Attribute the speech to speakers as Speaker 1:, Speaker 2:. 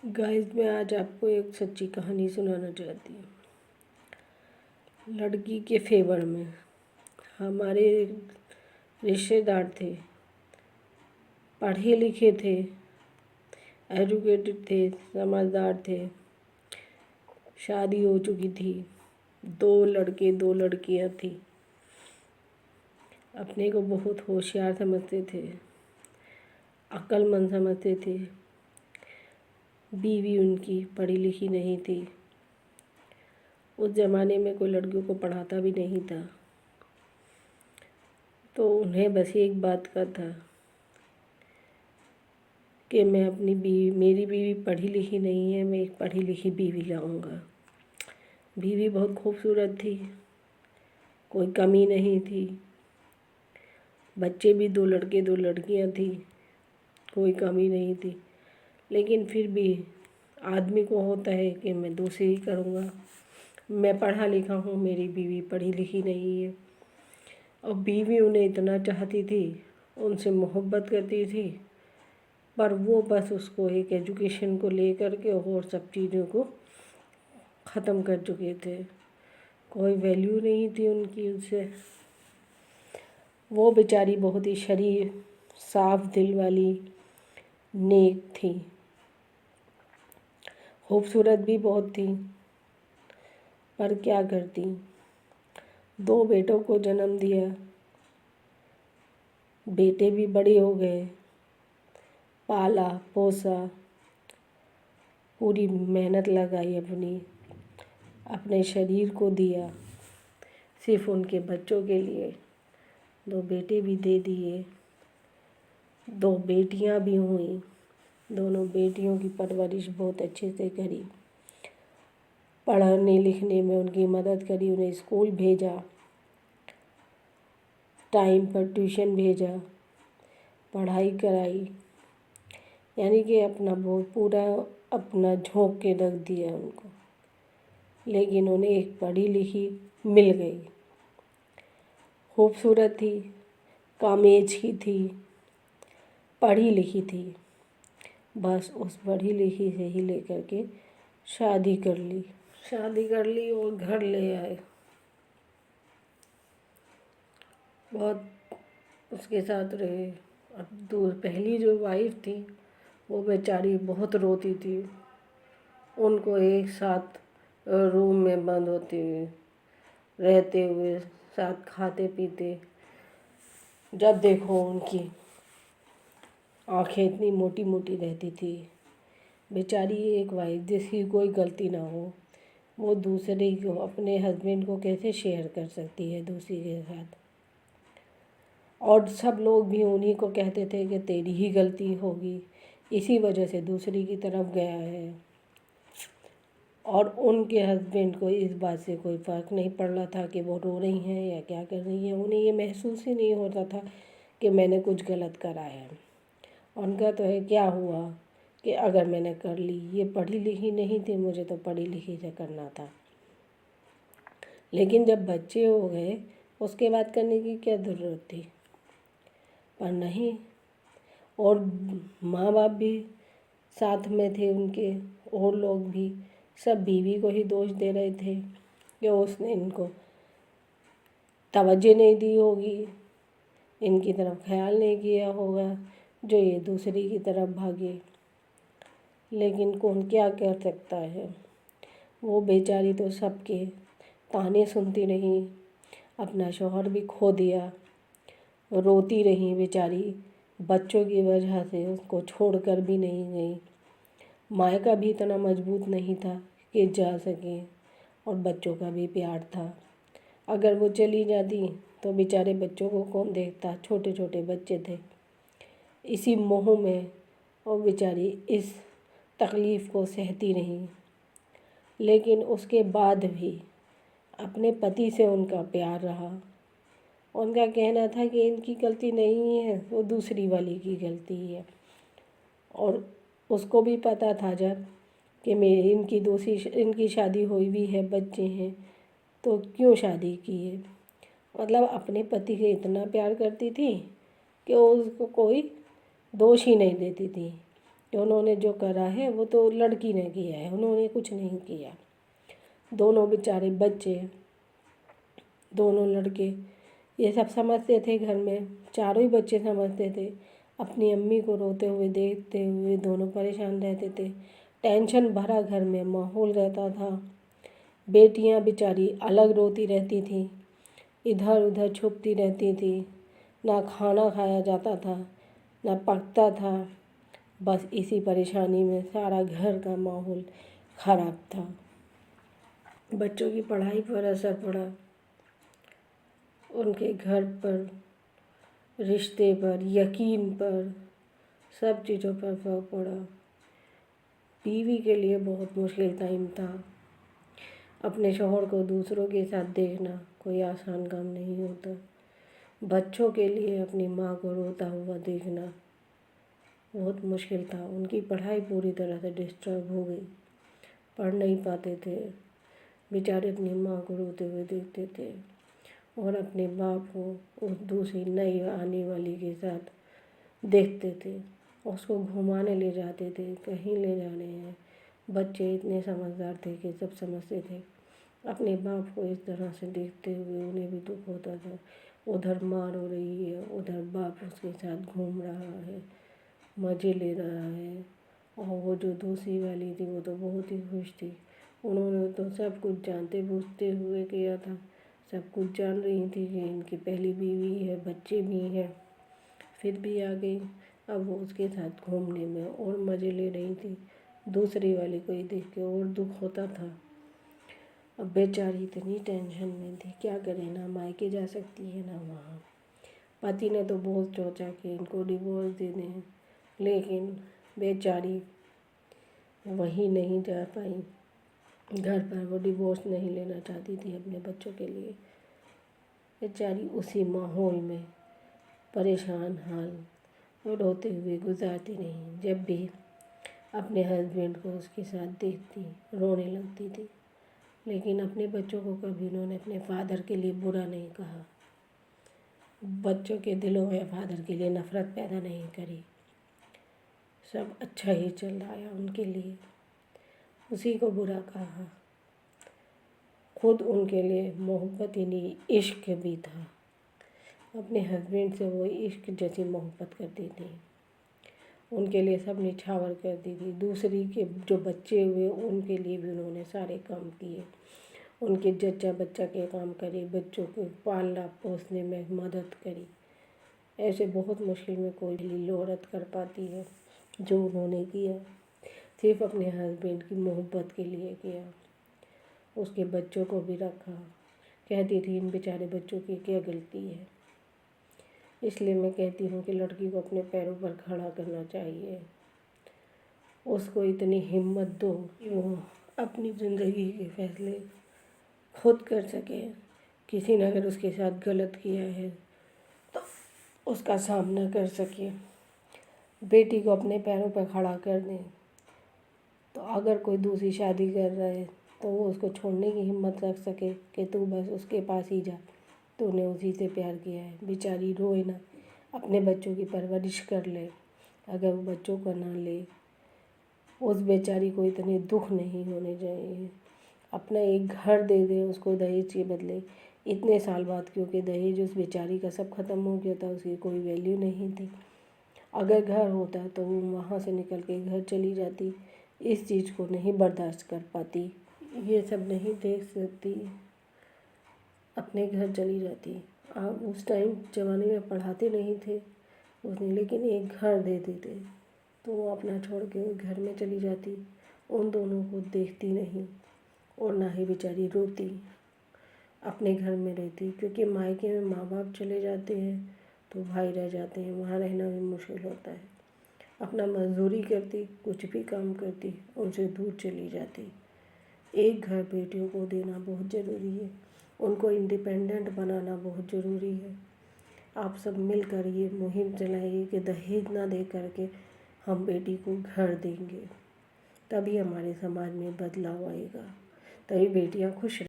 Speaker 1: Guys, मैं आज आपको एक सच्ची कहानी सुनाना चाहती हूँ। लड़की के फेवर में हमारे रिश्तेदार थे, पढ़े लिखे थे, एजुकेटेड थे, समझदार थे, शादी हो चुकी थी, 2 लड़के 2 लड़कियाँ थी। अपने को बहुत होशियार समझते थे, अक्लमंद समझते थे। बीवी उनकी पढ़ी लिखी नहीं थी। उस ज़माने में कोई लड़कियों को पढ़ाता भी नहीं था, तो उन्हें बस एक बात का था कि मेरी बीवी पढ़ी लिखी नहीं है, मैं एक पढ़ी लिखी बीवी लाऊंगा। बीवी बहुत खूबसूरत थी, कोई कमी नहीं थी। बच्चे भी 2 लड़के 2 लड़कियां थी, कोई कमी नहीं थी। लेकिन फिर भी आदमी को होता है कि मैं दूसरी करूँगा। मैं पढ़ा लिखा हूँ, मेरी बीवी पढ़ी लिखी नहीं है। और बीवी उन्हें इतना चाहती थी, उनसे मोहब्बत करती थी, पर वो बस उसको एक एजुकेशन को लेकर के और सब चीज़ों को ख़त्म कर चुके थे। कोई वैल्यू नहीं थी उनकी उससे। वो बेचारी बहुत ही शरीफ, साफ दिल वाली, नेक थी, खूबसूरत भी बहुत थी, पर क्या करती। 2 बेटों को जन्म दिया, बेटे भी बड़े हो गए, पाला पोसा, पूरी मेहनत लगाई, अपने शरीर को दिया सिर्फ उनके बच्चों के लिए। 2 बेटे भी दे दिए, 2 बेटियां भी हुईं। दोनों बेटियों की परवरिश बहुत अच्छे से करी, पढ़ने लिखने में उनकी मदद करी, उन्हें स्कूल भेजा, टाइम पर ट्यूशन भेजा, पढ़ाई कराई, यानी कि अपना बहुत पूरा अपना झोंक के रख दिया उनको। लेकिन उन्हें एक पढ़ी लिखी मिल गई, खूबसूरत थी, कम एज की थी, पढ़ी लिखी थी। बस उस पढ़ी लिखी से ही लेकर के शादी कर ली और घर ले आए। बहुत उसके साथ रहे। अब पहली जो वाइफ थी, वो बेचारी बहुत रोती थी। उनको एक साथ रूम में बंद होते हुए, रहते हुए, साथ खाते पीते, जब देखो उनकी आँखें इतनी मोटी मोटी रहती थी। बेचारी एक वाइफ जिसकी कोई गलती ना हो, वो दूसरे को, अपने हस्बैंड को कैसे शेयर कर सकती है दूसरी के साथ। और सब लोग भी उन्हीं को कहते थे कि तेरी ही गलती होगी, इसी वजह से दूसरी की तरफ गया है। और उनके हस्बैंड को इस बात से कोई फ़र्क नहीं पड़ रहा था कि वो रो रही हैं या क्या कर रही हैं। उन्हें ये महसूस ही नहीं होता था कि मैंने कुछ गलत करा है। उनका तो है क्या हुआ कि अगर मैंने कर ली, ये पढ़ी लिखी नहीं थी, मुझे तो पढ़ी लिखी से करना था। लेकिन जब बच्चे हो गए, उसके बाद करने की क्या ज़रूरत थी। पर नहीं, और माँ बाप भी साथ में थे उनके, और लोग भी सब बीवी को ही दोष दे रहे थे कि उसने इनको तवज्जो नहीं दी होगी, इनकी तरफ ख्याल नहीं किया होगा, जो ये दूसरी की तरफ भागे। लेकिन कौन क्या कर सकता है। वो बेचारी तो सबके ताने सुनती रही, अपना शौहर भी खो दिया, रोती रही बेचारी। बच्चों की वजह से उसको छोड़कर भी नहीं गई। मायका भी इतना मजबूत नहीं था कि जा सके, और बच्चों का भी प्यार था। अगर वो चली जाती तो बेचारे बच्चों को कौन देखता, छोटे छोटे बच्चे थे। इसी मोह में वो बेचारी इस तकलीफ़ को सहती रही। लेकिन उसके बाद भी अपने पति से उनका प्यार रहा। उनका कहना था कि इनकी गलती नहीं है, वो दूसरी वाली की गलती है। और उसको भी पता था जब कि इनकी शादी हुई भी है, बच्चे हैं, तो क्यों शादी की है। मतलब अपने पति से इतना प्यार करती थी कि उसको कोई दोष ही नहीं देती थी। उन्होंने जो करा है वो तो लड़की ने किया है, उन्होंने कुछ नहीं किया। दोनों बेचारे बच्चे, दोनों लड़के ये सब समझते थे, घर में चारों ही बच्चे समझते थे। अपनी अम्मी को रोते हुए देखते हुए दोनों परेशान रहते थे। टेंशन भरा घर में माहौल रहता था। बेटियां बेचारी अलग रोती रहती थी, इधर उधर छुपती रहती थी। ना खाना खाया जाता था, ना पकता था। बस इसी परेशानी में सारा घर का माहौल ख़राब था। बच्चों की पढ़ाई पर असर पड़ा, उनके घर पर, रिश्ते पर, यकीन पर, सब चीज़ों पर फर्क पड़ा। बीवी के लिए बहुत मुश्किल टाइम था। अपने शौहर को दूसरों के साथ देखना कोई आसान काम नहीं होता। बच्चों के लिए अपनी माँ को रोता हुआ देखना बहुत मुश्किल था। उनकी पढ़ाई पूरी तरह से डिस्टर्ब हो गई, पढ़ नहीं पाते थे। बेचारे अपनी माँ को रोते हुए देखते थे और अपने बाप को उस दूसरी नई आने वाली के साथ देखते थे। उसको घुमाने ले जाते थे, कहीं ले जाने हैं। बच्चे इतने समझदार थे कि सब समझते थे। अपने बाप को इस तरह से देखते हुए उन्हें भी दुख होता था। उधर माँ रो रही है, उधर बाप उसके साथ घूम रहा है, मज़े ले रहा है। और वो जो दूसरी वाली थी वो तो बहुत ही खुश थी। उन्होंने तो सब कुछ जानते बूझते हुए किया था। सब कुछ जान रही थी कि इनकी पहली बीवी है, बच्चे भी हैं, फिर भी आ गई। अब वो उसके साथ घूमने में और मज़े ले रही थी। दूसरी वाली को ही देख के और दुख होता था। अब बेचारी इतनी टेंशन में थी, क्या करे, ना मायके जा सकती है ना वहाँ। पति ने तो बहुत सोचा कि इनको डिवोर्स दे दें, लेकिन बेचारी वहीं नहीं जा पाई। घर पर वो डिवोर्स नहीं लेना चाहती थी अपने बच्चों के लिए। बेचारी उसी माहौल में परेशान हाल रोते हुए गुजारती रही। जब भी अपने हस्बैंड को उसके साथ देखती रोने लगती थी, लेकिन अपने बच्चों को कभी उन्होंने अपने फादर के लिए बुरा नहीं कहा। बच्चों के दिलों में फादर के लिए नफ़रत पैदा नहीं करी। सब अच्छा ही चल रहा है उनके लिए, उसी को बुरा कहा। खुद उनके लिए मोहब्बत ही नहीं, इश्क भी था। अपने हस्बैंड से वो इश्क जैसी मोहब्बत करती थी। उनके लिए सब निछावर करती थी। दूसरी के जो बच्चे हुए उनके लिए भी उन्होंने सारे काम किए। उनके जच्चा बच्चा के काम करे, बच्चों को पालना पोसने में मदद करी। ऐसे बहुत मुश्किल में कोई भी औरत कर पाती है जो उन्होंने किया। सिर्फ अपने हस्बैंड की मोहब्बत के लिए किया। उसके बच्चों को भी रखा। कहती थी इन बेचारे बच्चों की क्या गलती है। इसलिए मैं कहती हूँ कि लड़की को अपने पैरों पर खड़ा करना चाहिए। उसको इतनी हिम्मत दो कि वो अपनी ज़िंदगी के फैसले खुद कर सके। किसी ने अगर उसके साथ गलत किया है तो उसका सामना कर सके। बेटी को अपने पैरों पर खड़ा कर दें। तो अगर कोई दूसरी शादी कर रहा है तो वो उसको छोड़ने की हिम्मत रख सके कि तू बस उसके पास ही जा, तूने उसी से प्यार किया है। बेचारी रोए ना, अपने बच्चों की परवरिश कर ले। अगर वो बच्चों को ना ले, उस बेचारी को इतने दुख नहीं होने चाहिए। अपना एक घर दे दे उसको दहेज के बदले। इतने साल बाद, क्योंकि दहेज उस बेचारी का सब ख़त्म हो गया था, उसकी कोई वैल्यू नहीं थी। अगर घर होता तो वो वहाँ से निकल के घर चली जाती। इस चीज़ को नहीं बर्दाश्त कर पाती, ये सब नहीं देख सकती, अपने घर चली जाती। आप उस टाइम ज़माने में पढ़ाते नहीं थे उसने, लेकिन एक घर दे देते तो वो अपना छोड़ के घर में चली जाती। उन दोनों को देखती नहीं और ना ही बेचारी रोती, अपने घर में रहती। क्योंकि मायके में माँ बाप चले जाते हैं तो भाई रह जाते हैं, वहाँ रहना भी मुश्किल होता है। अपना मजदूरी करती, कुछ भी काम करती, उनसे दूर चली जाती। एक घर बेटियों को देना बहुत ज़रूरी है, उनको इंडिपेंडेंट बनाना बहुत ज़रूरी है। आप सब मिलकर ये मुहिम चलाइए कि दहेज ना दे करके हम बेटी को घर देंगे, तभी हमारे समाज में बदलाव आएगा, तभी बेटियां खुश